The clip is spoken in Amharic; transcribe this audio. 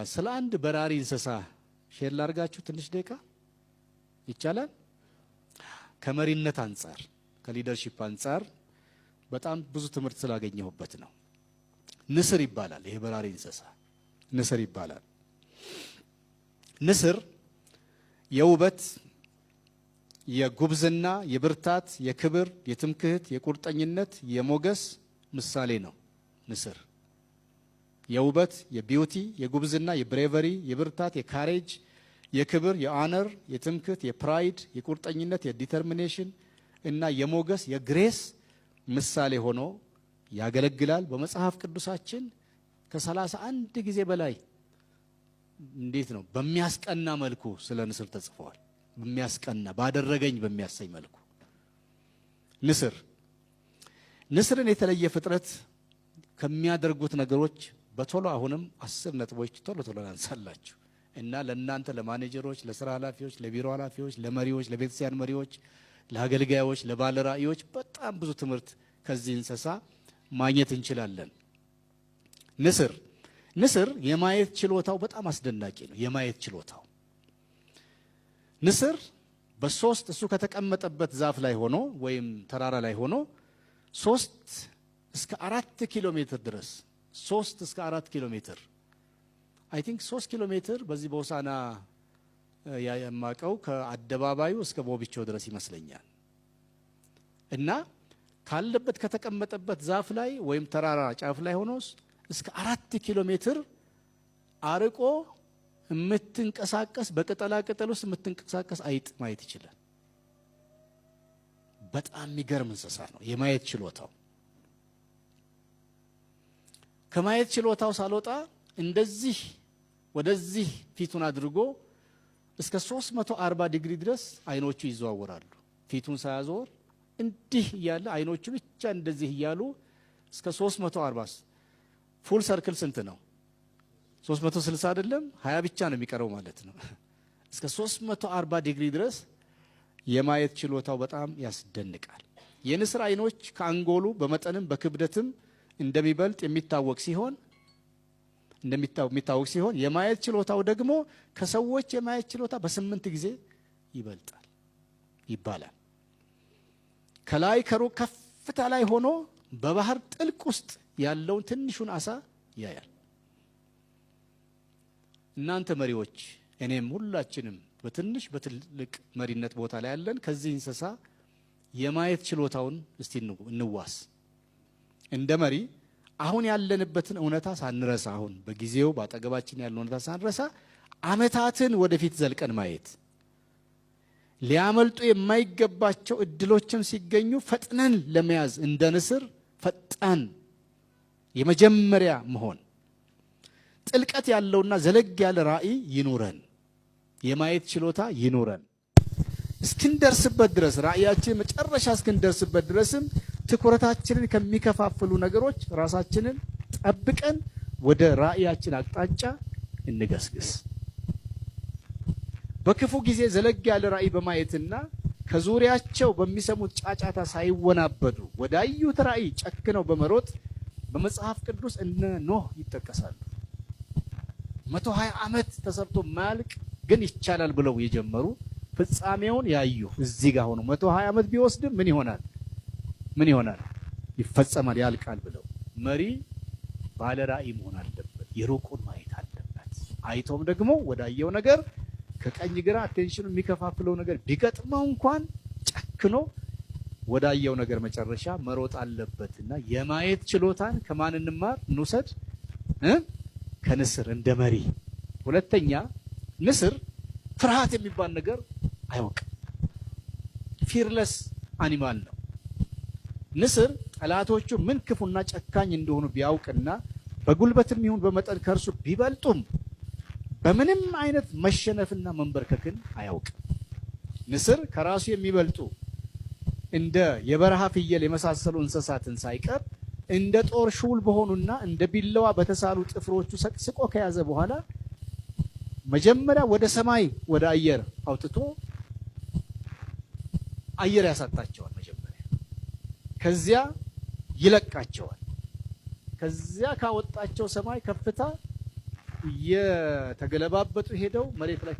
ስለ አንድ በራሪ እንስሳ ሼር ላርጋችሁ ትንሽ ደቂቃ ይቻላል? ከመሪነት አንፃር ከሊደርሺፕ አንፃር በጣም ብዙ ትምህርት ስላገኘሁበት ነው። ንስር ይባላል። ይሄ በራሪ እንስሳ ንስር ይባላል። ንስር የውበት፣ የጉብዝና፣ የብርታት፣ የክብር፣ የትምክህት፣ የቁርጠኝነት፣ የሞገስ ምሳሌ ነው። ንስር የውበት፣ የቢዩቲ፣ የጉብዝና፣ የብሬቨሪ፣ የብርታት፣ የካሬጅ፣ የክብር፣ የአነር፣ የትምክህት፣ የፕራይድ፣ የቁርጠኝነት፣ የዲተርሚኔሽን እና የሞገስ የግሬስ ምሳሌ ሆኖ ያገለግላል። በመጽሐፍ ቅዱሳችን ከ31 ጊዜ በላይ እንዴት ነው በሚያስቀና መልኩ ስለ ንስር ተጽፏል። በሚያስቀና ባደረገኝ በሚያሰኝ መልኩ ንስርን የተለየ ፍጥረት ከሚያደርጉት ነገሮች በቶሎ አሁንም 10 ነጥቦች ቶሎ ላንሳላችሁ እና ለእናንተ ለማኔጀሮች፣ ለስራ ኃላፊዎች፣ ለቢሮ ኃላፊዎች፣ ለመሪዎች፣ ለቤተክርስቲያን መሪዎች፣ ለአገልጋዮች፣ ለባለራእዮች በጣም ብዙ ትምህርት ከዚህ እንስሳ ማግኘት እንችላለን። ንስር የማየት ችሎታው በጣም አስደናቂ ነው። የማየት ችሎታው ንስር በሶስት እሱ ከተቀመጠበት ዛፍ ላይ ሆኖ ወይም ተራራ ላይ ሆኖ 3 እስከ 4 ኪሎ ሜትር ድረስ 3 እስከ 4 ኪሎ ሜትር አይ ቲንክ 3 ኪሎ ሜትር በዚህ በሆሳና የማቀው ከአደባባዩ እስከ ቦቢቾ ድረስ ይመስለኛል እና ካለበት ከተቀመጠበት ዛፍ ላይ ወይም ተራራ ጫፍ ላይ ሆኖ እስከ 4 ኪሎ ሜትር አርቆ የምትንቀሳቀስ በቅጠላ ቅጠል ውስጥ የምትንቀሳቀስ አይጥ ማየት ይችላል። በጣም የሚገርም እንስሳ ነው። የማየት ችሎታው ከማየት ችሎታው ሳልወጣ እንደዚህ ወደዚህ ፊቱን አድርጎ እስከ 340 ዲግሪ ድረስ አይኖቹ ይዘዋወራሉ። ፊቱን ሳያዞር እንዲህ እያለ አይኖቹ ብቻ እንደዚህ እያሉ እስከ 340 ፉል ሰርክል ስንት ነው? 360 አይደለም 20 ብቻ ነው የሚቀረው ማለት ነው። እስከ 340 ዲግሪ ድረስ የማየት ችሎታው በጣም ያስደንቃል። የንስር አይኖች ከአንጎሉ በመጠንም በክብደትም እንደሚበልጥ የሚታወቅ ሲሆን የማየት ችሎታው ደግሞ ከሰዎች የማየት ችሎታ በ8 ጊዜ ይበልጣል ይባላል። ከላይ ከሩቅ ከፍታ ላይ ሆኖ በባህር ጥልቅ ውስጥ ያለውን ትንሹን አሳ ያያል። እናንተ መሪዎች፣ እኔም ሁላችንም በትንሽ በትልቅ መሪነት ቦታ ላይ ያለን ከዚህ እንስሳ የማየት ችሎታውን እስቲ እንዋስ። እንደ መሪ አሁን ያለንበትን እውነታ ሳንረሳ፣ አሁን በጊዜው ባጠገባችን ያለው እውነታ ሳንረሳ ዓመታትን ወደፊት ዘልቀን ማየት፣ ሊያመልጡ የማይገባቸው እድሎችም ሲገኙ ፈጥነን ለመያዝ እንደ ንስር ፈጣን የመጀመሪያ መሆን፣ ጥልቀት ያለውና ዘለግ ያለ ራእይ ይኑረን፣ የማየት ችሎታ ይኑረን። እስክንደርስበት ድረስ ራእያችን መጨረሻ እስክንደርስበት ድረስም ትኩረታችንን ከሚከፋፍሉ ነገሮች ራሳችንን ጠብቀን ወደ ራእያችን አቅጣጫ እንገስግስ። በክፉ ጊዜ ዘለግ ያለ ራእይ በማየትና ከዙሪያቸው በሚሰሙት ጫጫታ ሳይወናበዱ ወዳዩት ራእይ ጨክነው በመሮጥ በመጽሐፍ ቅዱስ እነ ኖህ ይጠቀሳሉ። 120 ዓመት ተሰርቶ ማያልቅ ግን ይቻላል ብለው የጀመሩ ፍጻሜውን ያዩ እዚህ ጋር ሆኖ 120 ዓመት ቢወስድም ምን ይሆናል? ይፈጸማል፣ ያልቃል ብለው መሪ ባለ ራእይ መሆን አለበት። የሩቁን ማየት አለበት። አይቶም ደግሞ ወዳየው ነገር ከቀኝ ግራ አቴንሽኑ የሚከፋፍለው ነገር ቢገጥመው እንኳን ጨክኖ ወዳየው ነገር መጨረሻ መሮጥ አለበትና የማየት ችሎታን ከማን እንማር እንውሰድ? ከንስር እንደ መሪ። ሁለተኛ ንስር ፍርሃት የሚባል ነገር አይወቅም። ፊርለስ አኒማል ነው። ንስር ጠላቶቹ ምን ክፉና ጨካኝ እንደሆኑ ቢያውቅና በጉልበትም ይሁን በመጠን ከእርሱ ቢበልጡም በምንም አይነት መሸነፍና መንበርከክን አያውቅም። ንስር ከራሱ የሚበልጡ እንደ የበረሃ ፍየል የመሳሰሉ እንስሳትን ሳይቀር እንደ ጦር ሹል በሆኑና እንደ ቢላዋ በተሳሉ ጥፍሮቹ ሰቅስቆ ከያዘ በኋላ መጀመሪያ ወደ ሰማይ ወደ አየር አውጥቶ አየር ያሳጣቸዋል። መጀመሪያ ከዚያ ይለቃቸዋል። ከዚያ ካወጣቸው ሰማይ ከፍታ እየተገለባበጡ ሄደው መሬት ላይ